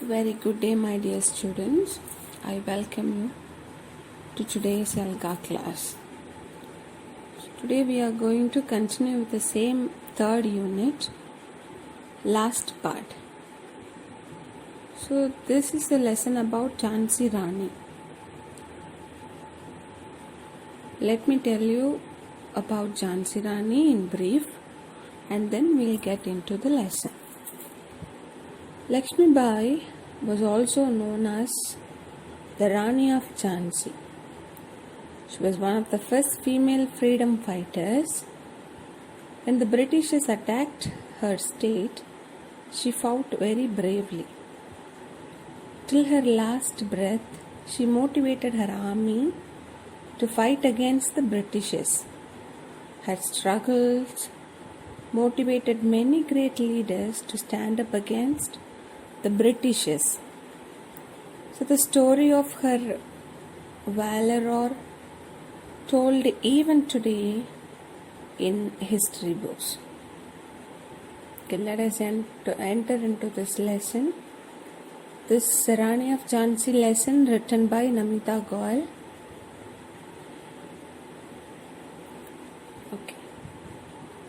Very good day, my dear students. I welcome you to today's Alga class. Today we are going to continue with the same third unit, last part. So this is a lesson about Jhansi Rani. Let me tell you about Jhansi Rani in brief, and then we'll get into the lesson. Lakshmi Bai was also known as the Rani of Jhansi. She was one of the first female freedom fighters. When the Britishers attacked her state, she fought very bravely. Till her last breath, she motivated her army to fight against the Britishers. Her struggles motivated many great leaders to stand up against the Britishers. So the story of her valor are told even today in history books. Okay, let us enter into this lesson. This Rani of Jhansi lesson written by Namita Goyal. Okay.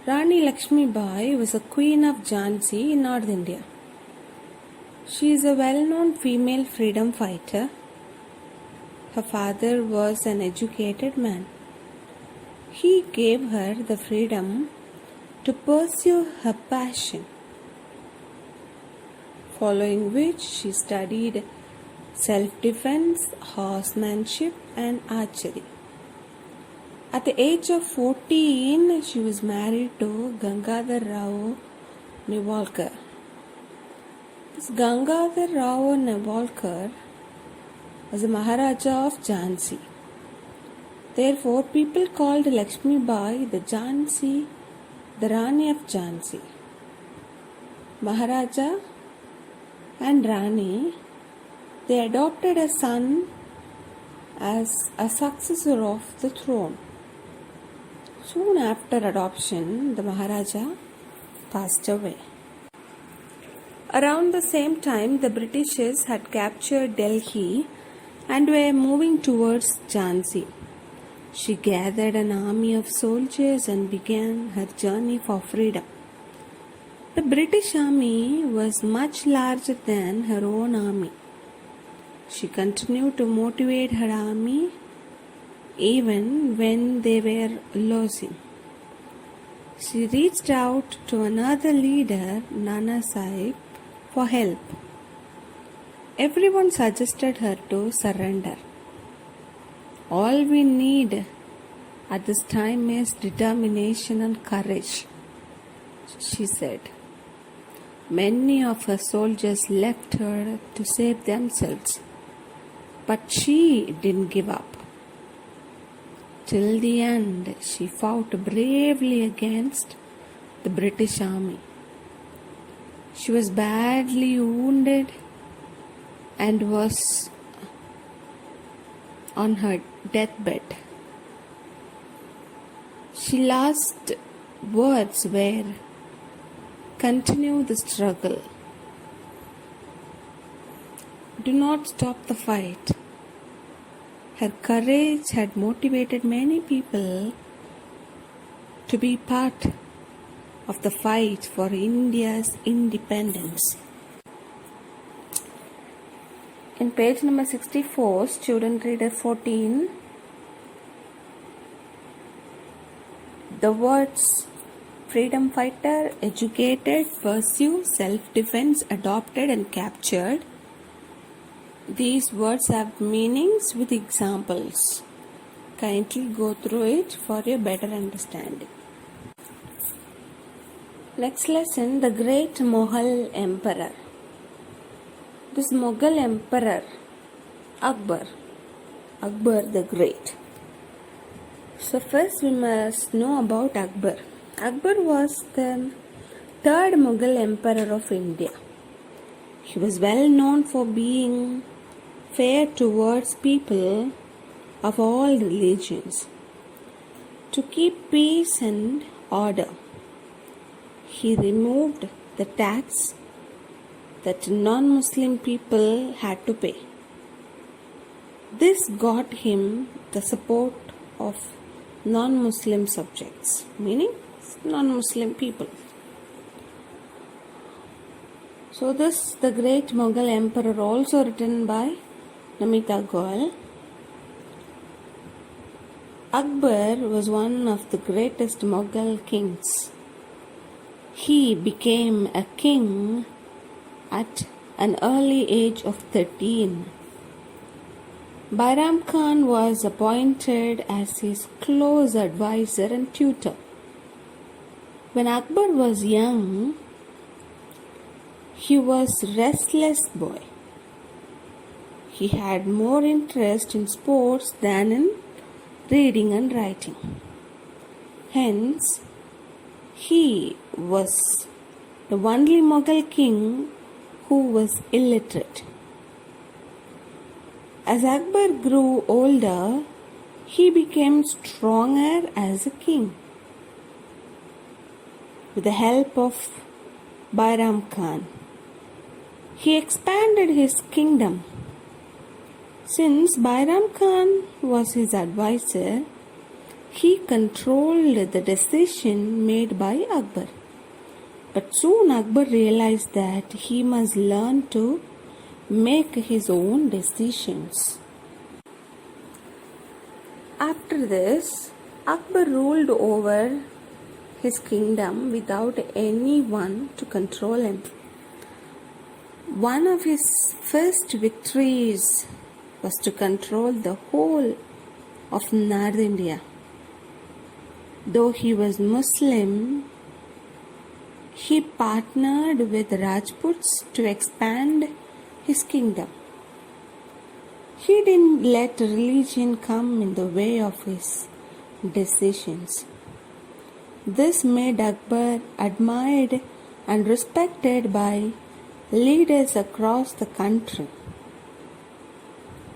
Rani Lakshmi Bai was a queen of Jhansi in North India. She is a well-known female freedom fighter. Her father was an educated man. He gave her the freedom to pursue her passion, following which she studied self-defense, horsemanship and archery. At the age of 14, she was married to Gangadhar Rao Nevalkar. This Gangadhar Rao Nevalkar was the Maharaja of Jhansi. Therefore, people called Lakshmi Bai the Rani of Jhansi. Maharaja and Rani, they adopted a son as a successor of the throne. Soon after adoption, the Maharaja passed away. Around the same time, the Britishers had captured Delhi and were moving towards Jhansi. She gathered an army of soldiers and began her journey for freedom. The British army was much larger than her own army. She continued to motivate her army even when they were losing. She reached out to another leader, Nana Sahib, for help. Everyone suggested her to surrender. All we need at this time is determination and courage, she said. Many of her soldiers left her to save themselves, but she didn't give up. Till the end, she fought bravely against the British army. She was badly wounded and was on her deathbed. She last words were, "Continue the struggle. Do not stop the fight." Her courage had motivated many people to be part of the fight for India's independence. In page number 64, student reader 14, the words freedom fighter, educated, pursue, self-defense, adopted and captured. These words have meanings with examples. Kindly go through it for your better understanding. Next lesson, the great Mughal emperor. This Mughal emperor, Akbar the Great. So first we must know about Akbar. Akbar was the third Mughal emperor of India. He was well known for being fair towards people of all religions. To keep peace and order, he removed the tax that non-Muslim people had to pay. This got him the support of non-Muslim subjects, meaning non-Muslim people. So this, the great Mughal emperor, also written by Namita Goel. Akbar was one of the greatest Mughal kings. He became a king at an early age of 13. Bairam Khan was appointed as his close advisor and tutor. When Akbar was young, he was a restless boy. He had more interest in sports than in reading and writing. Hence, he was the only Mughal king who was illiterate. As Akbar grew older, he became stronger as a king. With the help of Bairam Khan, he expanded his kingdom. Since Bairam Khan was his advisor, he controlled the decision made by Akbar. But soon Akbar realized that he must learn to make his own decisions. After this, Akbar ruled over his kingdom without anyone to control him. One of his first victories was to control the whole of North India. Though he was Muslim, he partnered with Rajputs to expand his kingdom. He didn't let religion come in the way of his decisions. This made Akbar admired and respected by leaders across the country.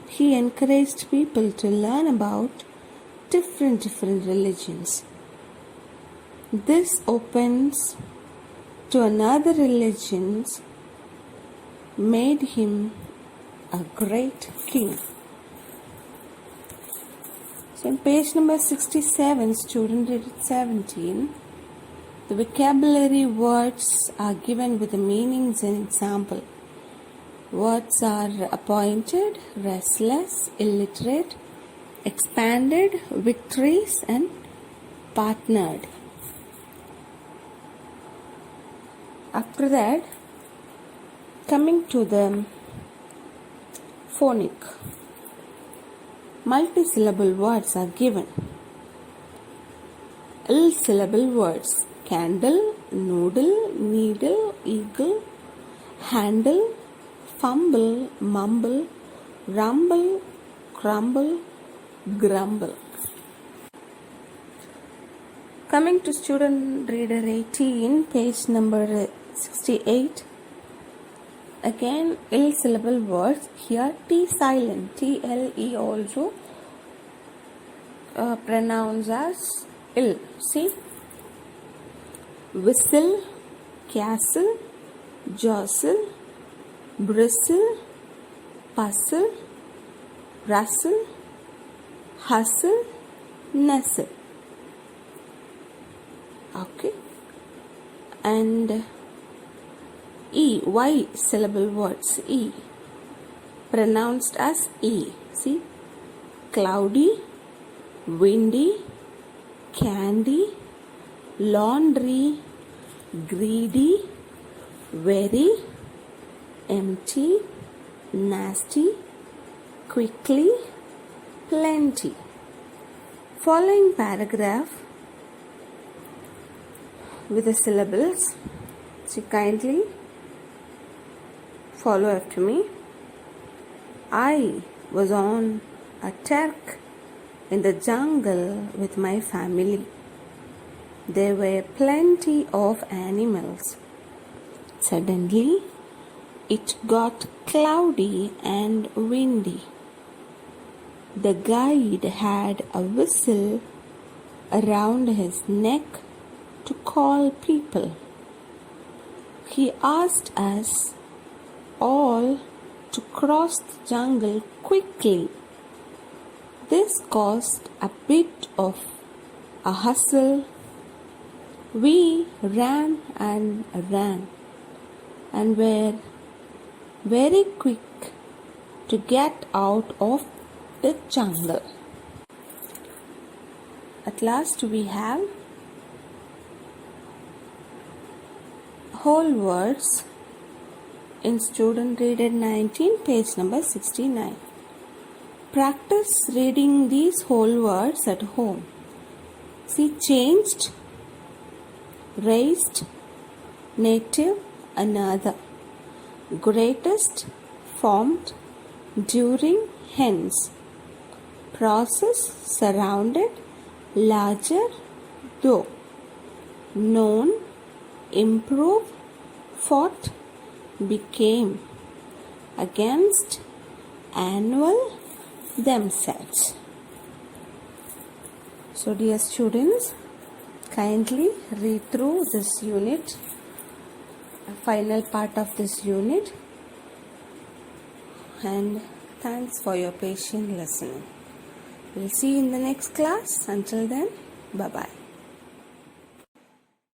He encouraged people to learn about different religions. This opens to another religions made him a great king. So in page number 67, student read it 17. The vocabulary words are given with the meanings and example. Words are appointed, restless, illiterate, expanded, victories, and partnered. After that, coming to the phonic, multisyllable words are given. Ill-syllable words: candle, noodle, needle, eagle, handle, fumble, mumble, rumble, crumble, grumble. Coming to student reader 18, page number 68. Again, ill syllable words. Here T silent, TLE also pronounced as ill. See? Whistle, castle, jostle, bristle, puzzle, rustle, hustle, nestle. Okay. And E, Y syllable words. E, pronounced as E. See? Cloudy, windy, candy, laundry, greedy, very, empty, nasty, quickly, plenty. Following paragraph with the syllables. So kindly follow after me. I was on a trek in the jungle with my family. There were plenty of animals. Suddenly, it got cloudy and windy. The guide had a whistle around his neck to call people. He asked us all to cross the jungle quickly. This caused a bit of a hustle. We ran and were very quick to get out of the jungle. At last we have whole words in Student Reader 19, page number 69. Practice reading these whole words at home. See, changed, raised, native, another, greatest, formed, during, hence, process, surrounded, larger, though, known, improve, fought, became, against, annual, themselves. So dear students, kindly read through this unit, a final part of this unit, and thanks for your patient listening. We'll see you in the next class. Until then, bye-bye.